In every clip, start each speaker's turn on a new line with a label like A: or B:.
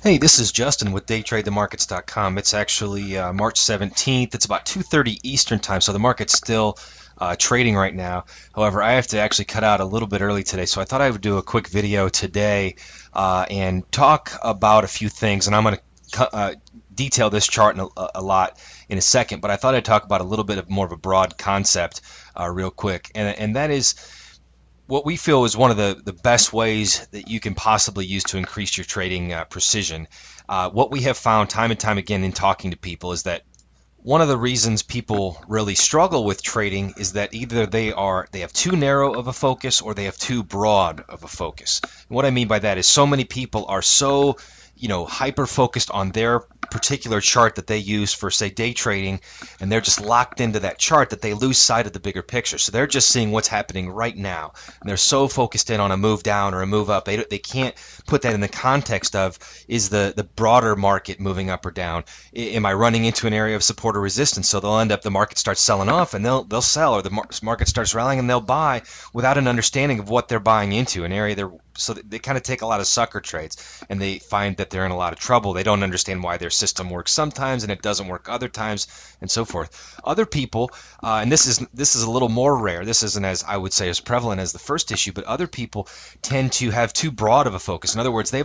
A: Hey, this is Justin with DayTradeTheMarkets.com. It's actually March 17th. It's about 2:30 Eastern time, so the market's still trading right now. However, I have to actually cut out a little bit early today, so I thought I would do a quick video today and talk about a few things. And I'm going to detail this chart in a lot in a second, but I thought I'd talk about a little bit of more of a broad concept real quick, and that is what we feel is one of the best ways that you can possibly use to increase your trading precision. What we have found time and time again in talking to people is that one of the reasons people really struggle with trading is that either they have too narrow of a focus or they have too broad of a focus. And what I mean by that is so many people are so hyper focused on their particular chart that they use for, say, day trading, and they're just locked into that chart that they lose sight of the bigger picture. So they're just seeing what's happening right now, and they're so focused in on a move down or a move up, they can't put that in the context of, is the broader market moving up or down? Am I running into an area of support or resistance? So they'll end up, the market starts selling off and they'll sell, or the market starts rallying and they'll buy without an understanding of what they're buying into, an area so they kind of take a lot of sucker trades, and they find that they're in a lot of trouble. They don't understand why their system works sometimes and it doesn't work other times, and so forth. Other people, and this is a little more rare. This isn't, as I would say, as prevalent as the first issue, but other people tend to have too broad of a focus. In other words, they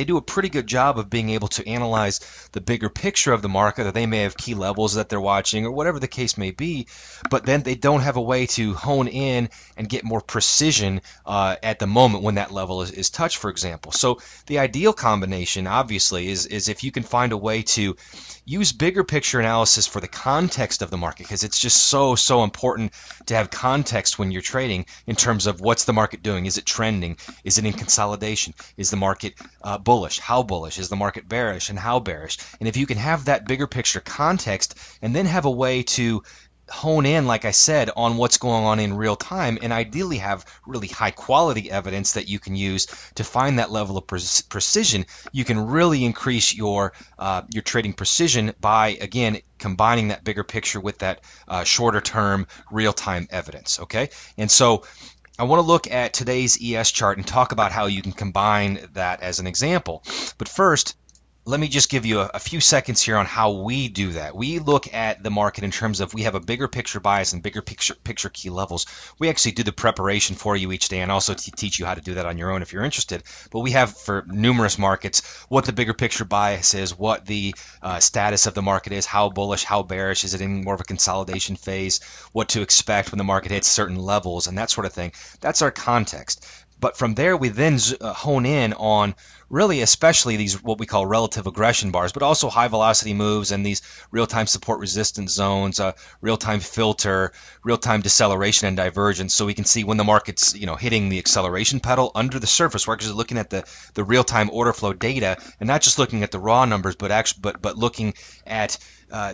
A: do a pretty good job of being able to analyze the bigger picture of the market, or they may have key levels that they're watching, or whatever the case may be, but then they don't have a way to hone in and get more precision at the moment when that level is touched, for example. So the ideal combination, obviously, is if you can find a way to use bigger picture analysis for the context of the market, because it's just so important to have context when you're trading in terms of what's the market doing. Is it trending? Is it in consolidation? Is the market bullish? How bullish? Is the market bearish? And how bearish? And if you can have that bigger picture context and then have a way to hone in, like I said, on what's going on in real time, and ideally have really high quality evidence that you can use to find that level of precision, you can really increase your trading precision by, again, combining that bigger picture with that shorter term real time evidence. Okay, and so I want to look at today's ES chart and talk about how you can combine that as an example. But first, let me just give you a few seconds here on how we do that. We look at the market in terms of, we have a bigger picture bias and bigger picture key levels. We actually do the preparation for you each day, and also teach you how to do that on your own if you're interested. But we have, for numerous markets, what the bigger picture bias is, what the status of the market is, how bullish, how bearish, is it in more of a consolidation phase, what to expect when the market hits certain levels, and that sort of thing. That's our context. But from there, we then hone in on really especially these what we call relative aggression bars, but also high velocity moves and these real-time support resistance zones, real-time filter, real-time deceleration and divergence. So we can see when the market's hitting the acceleration pedal under the surface. We're actually looking at the real-time order flow data, and not just looking at the raw numbers, but looking at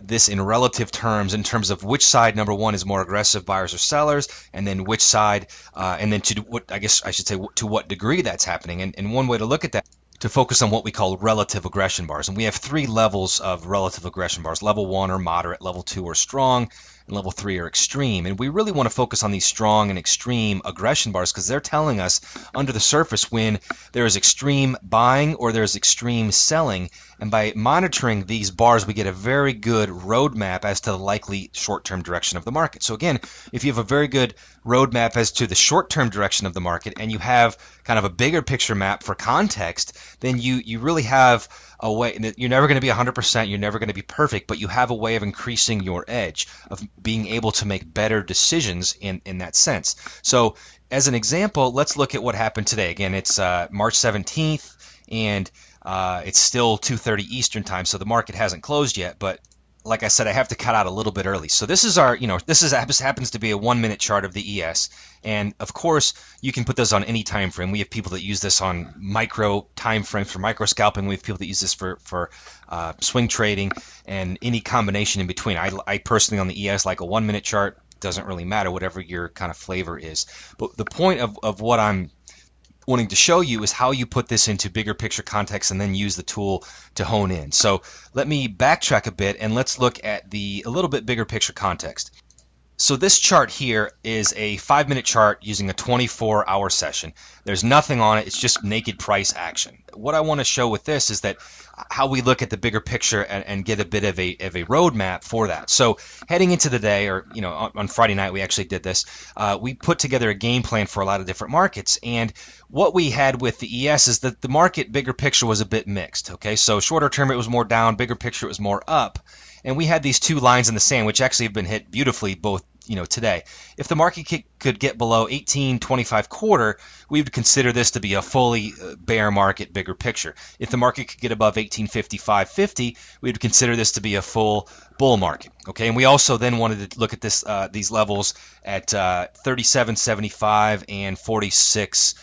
A: this in relative terms, in terms of which side, number one, is more aggressive, buyers or sellers, and then which side, and then to what, I guess I should say, to what degree that's happening. And one way to look at that, to focus on what we call relative aggression bars. And we have three levels of relative aggression bars. Level 1 are moderate, level 2 are strong, and level 3 are extreme. And we really want to focus on these strong and extreme aggression bars, because they're telling us under the surface when there is extreme buying or there's extreme selling. And by monitoring these bars, we get a very good roadmap as to the likely short-term direction of the market. So again, if you have a very good roadmap as to the short-term direction of the market, and you have kind of a bigger picture map for context, then you really have a way. You're never going to be 100%, you're never going to be perfect, but you have a way of increasing your edge, of being able to make better decisions in that sense. So as an example, let's look at what happened today. Again, it's March 17th, and it's still 2:30 Eastern time, so the market hasn't closed yet, but like I said, I have to cut out a little bit early. So this is our, this happens to be a 1-minute chart of the ES. And of course, you can put this on any time frame. We have people that use this on micro time frames for micro scalping. We have people that use this for swing trading, and any combination in between. I personally, on the ES, like a 1-minute chart. Doesn't really matter, whatever your kind of flavor is. But the point of what I'm wanting to show you is how you put this into bigger picture context and then use the tool to hone in. So let me backtrack a bit and let's look at a little bit bigger picture context. So this chart here is a 5-minute chart using a 24-hour session. There's nothing on it. It's just naked price action. What I want to show with this is that how we look at the bigger picture and get a bit of a roadmap for that. So heading into the day, or on Friday night we actually did this. We put together a game plan for a lot of different markets, and what we had with the ES is that the market bigger picture was a bit mixed. Okay, so shorter term it was more down, bigger picture it was more up. And we had these two lines in the sand, which actually have been hit beautifully both today. If the market could get below 18.25 quarter, we would consider this to be a fully bear market bigger picture. If the market could get above 18.55.50, we would consider this to be a full bull market. Okay, and we also then wanted to look at these levels at 37.75 and 46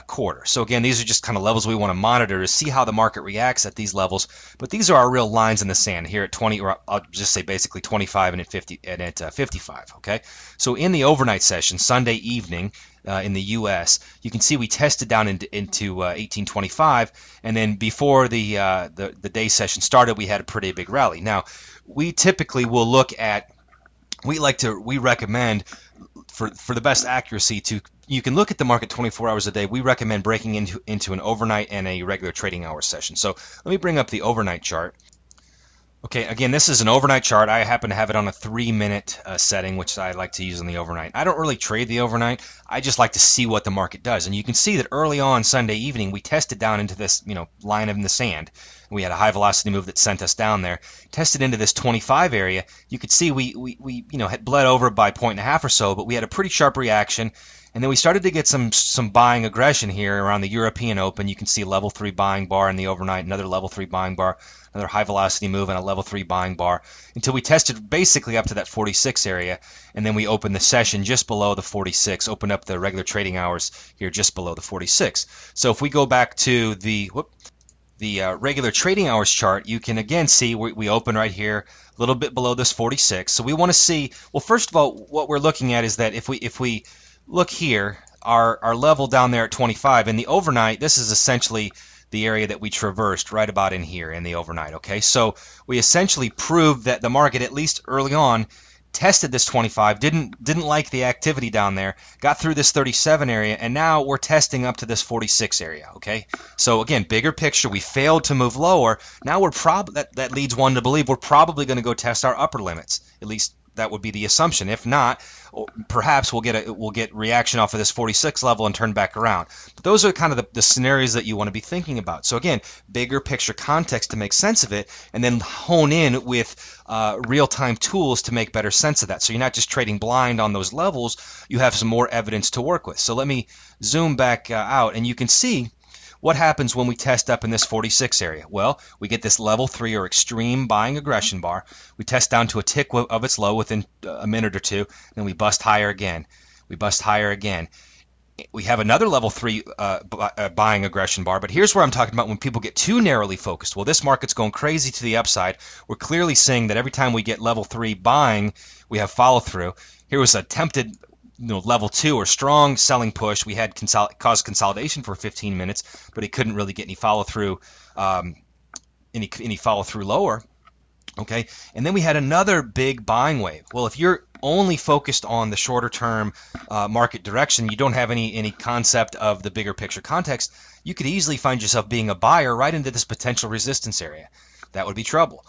A: quarter. So again, these are just kind of levels we want to monitor to see how the market reacts at these levels. But these are our real lines in the sand here at 20, or I'll just say basically 25 and at 50 and at 55. Okay. So in the overnight session, Sunday evening in the U.S., you can see we tested down into 1825, and then before the day session started, we had a pretty big rally. Now, we typically will look at. We recommend for the best accuracy you can look at the market 24 hours a day. We recommend breaking into an overnight and a regular trading hour session. So let me bring up the overnight chart. Okay, again, this is an overnight chart. I happen to have it on a 3-minute setting, which I like to use in the overnight. I don't really trade the overnight. I just like to see what the market does. And you can see that early on Sunday evening, we tested down into this line in the sand. We had a high velocity move that sent us down there. Tested into this 25 area. You could see we had bled over by 1.5 or so, but we had a pretty sharp reaction. And then we started to get some buying aggression here around the European Open. You can see level 3 buying bar in the overnight, another level 3 buying bar, another high velocity move, and a level 3 buying bar until we tested basically up to that 46 area, and then we opened the session just below the 46, opened up the regular trading hours here just below the 46. So if we go back to the regular trading hours chart, you can again see we open right here a little bit below this 46. So we want to see, well, first of all, what we're looking at is that if we look here, our level down there at 25 in the overnight, this is essentially the area that we traversed right about in here in the overnight. Okay, so we essentially proved that the market, at least early on, tested this 25, didn't like the activity down there, got through this 37 area, and now we're testing up to this 46 area. Okay, so again, bigger picture, we failed to move lower. Now we're that leads one to believe we're probably going to go test our upper limits. At least that would be the assumption. If not, perhaps we'll get reaction off of this 46 level and turn back around. But those are kind of the scenarios that you want to be thinking about. So again, bigger picture context to make sense of it, and then hone in with real-time tools to make better sense of that. So you're not just trading blind on those levels. You have some more evidence to work with. So let me zoom back out, and you can see what happens when we test up in this 46 area. Well, we get this level 3 or extreme buying aggression bar. We test down to a tick of its low within a minute or two, then we bust higher again. We bust higher again. We have another level 3 buying aggression bar, but here's where I'm talking about when people get too narrowly focused. Well, this market's going crazy to the upside. We're clearly seeing that every time we get level 3 buying, we have follow through. Here was attempted level 2 or strong selling push. We had caused consolidation for 15 minutes, but it couldn't really get any follow through, any follow through lower. Okay, and then we had another big buying wave. Well, if you're only focused on the shorter term market direction, you don't have any concept of the bigger picture context, you could easily find yourself being a buyer right into this potential resistance area. That would be trouble.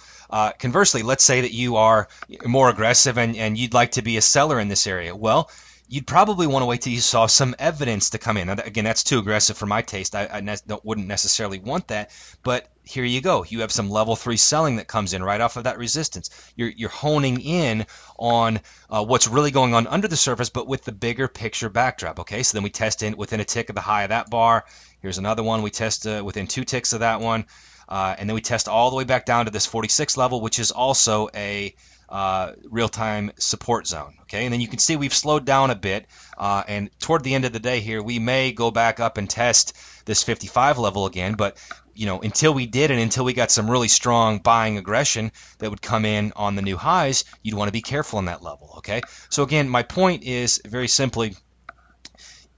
A: Conversely, let's say that you are more aggressive and you'd like to be a seller in this area. Well, you'd probably want to wait till you saw some evidence to come in. Now, again, that's too aggressive for my taste. I wouldn't necessarily want that, but here you go. You have some level 3 selling that comes in right off of that resistance. You're honing in on what's really going on under the surface, but with the bigger picture backdrop. Okay, so then we test in within a tick of the high of that bar. Here's another one. We test within 2 ticks of that one, and then we test all the way back down to this 46 level, which is also a real-time support zone. Okay, and then you can see we've slowed down a bit, and toward the end of the day here, we may go back up and test this 55 level again, but until we did and until we got some really strong buying aggression that would come in on the new highs, you'd want to be careful on that level. Okay, so again, my point is very simply,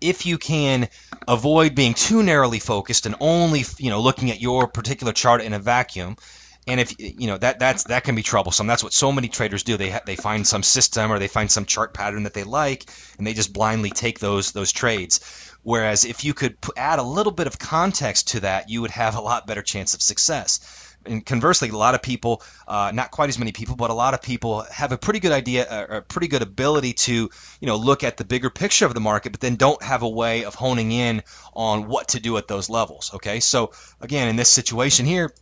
A: if you can avoid being too narrowly focused and only looking at your particular chart in a vacuum, And if that can be troublesome. That's what so many traders do. They find some system or they find some chart pattern that they like, and they just blindly take those trades. Whereas if you could add a little bit of context to that, you would have a lot better chance of success. And conversely, a lot of people, not quite as many people, but a lot of people have a pretty good idea, a pretty good ability to, look at the bigger picture of the market, but then don't have a way of honing in on what to do at those levels. Okay, so again, in this situation here,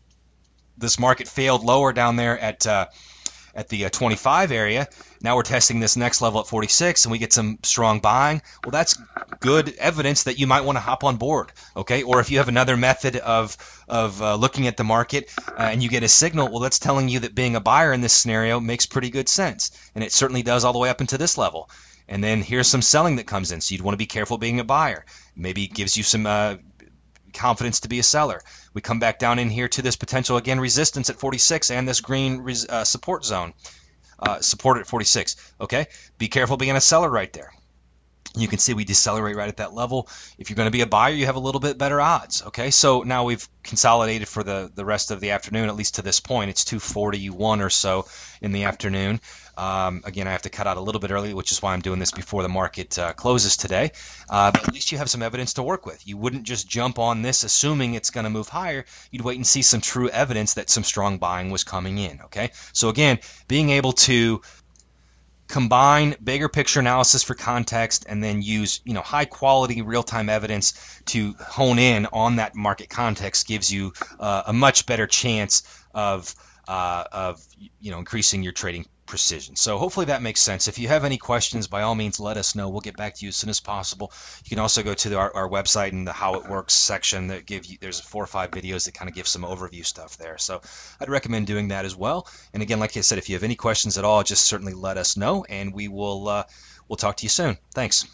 A: this market failed lower down there at the 25 area. Now we're testing this next level at 46, and we get some strong buying. Well, that's good evidence that you might want to hop on board, okay? Or if you have another method of looking at the market and you get a signal, well, that's telling you that being a buyer in this scenario makes pretty good sense, and it certainly does all the way up into this level. And then here's some selling that comes in, so you'd want to be careful being a buyer. Maybe it gives you some confidence to be a seller. We come back down in here to this potential, again, resistance at 46 and this green support zone, support at 46. Okay, be careful being a seller right there. You can see we decelerate right at that level. If you're going to be a buyer, you have a little bit better odds. Okay, so now we've consolidated for the rest of the afternoon, at least to this point. It's 2:41 or so in the afternoon. Again, I have to cut out a little bit early, which is why I'm doing this before the market closes today. But at least you have some evidence to work with. You wouldn't just jump on this assuming it's going to move higher. You'd wait and see some true evidence that some strong buying was coming in. Okay, so again, being able to combine bigger picture analysis for context and then use high quality real-time evidence to hone in on that market context gives you a much better chance of increasing your trading precision. So hopefully that makes sense. If you have any questions, by all means let us know. We'll get back to you as soon as possible. You can also go to our website and the How It Works section that there's 4 or 5 videos that kind of give some overview stuff there. So I'd recommend doing that as well. And again, like I said, if you have any questions at all, just certainly let us know, and we'll talk to you soon. Thanks.